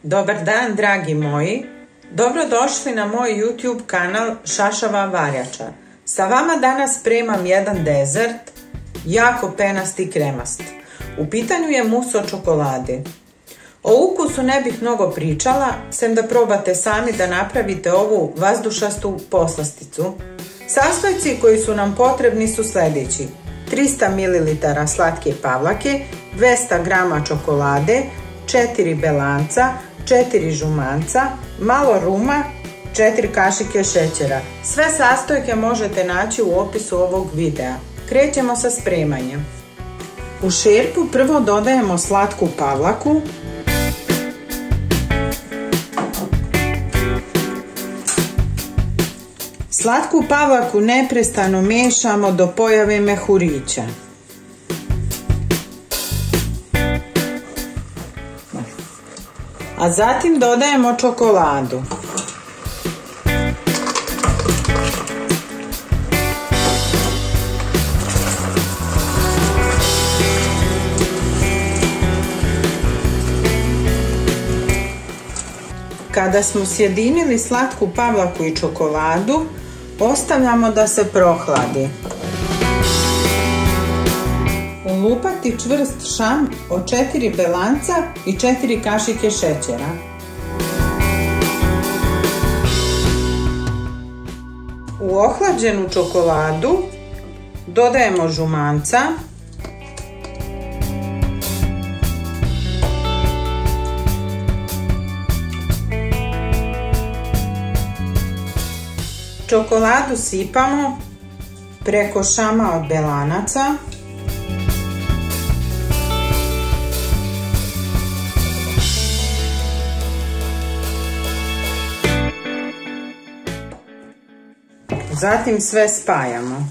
Dobar dan, dragi moji. Dobrodošli na moj YouTube kanal Šašava varjača. Sa vama danas spremam jedan dezert, jako penast i kremast. U pitanju je mus od čokolade. O ukusu ne bih mnogo pričala, sem da probate sami da napravite ovu vazdušastu poslasticu. Sastojci koji su nam potrebni su sljedeći: 300 ml slatke pavlake, 200 g čokolade, 4 belanca, 4 žumanca, malo ruma, 4 kašike šećera. Sve sastojke možete naći u opisu ovog videa. Krećemo sa spremanjem. U šerpu prvo dodajemo slatku pavlaku, slatku pavlaku neprestano miješamo do pojave mehurića. A zatim dodajemo čokoladu. Kada smo sjedinili slatku pavlaku i čokoladu, ostavljamo da se prohladi. Olupati čvrst šam od 4 belanca i 4 kašike šećera. U ohlađenu čokoladu dodajemo žumanca, čokoladu sipamo preko šama od belanaca, zatim sve spajamo.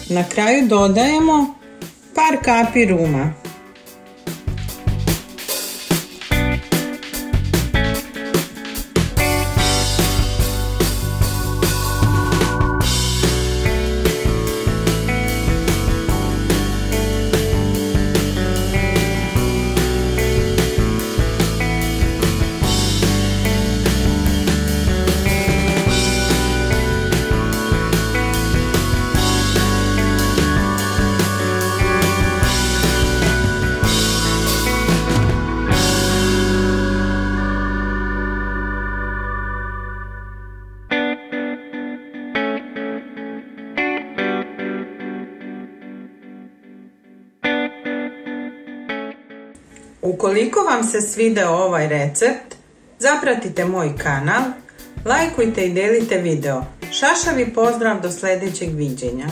Na kraju dodajemo par kapi ruma. Ukoliko vam se svideo ovaj recept, zapratite moj kanal, lajkujte i delite video. Šašavi pozdrav, do sljedećeg viđenja.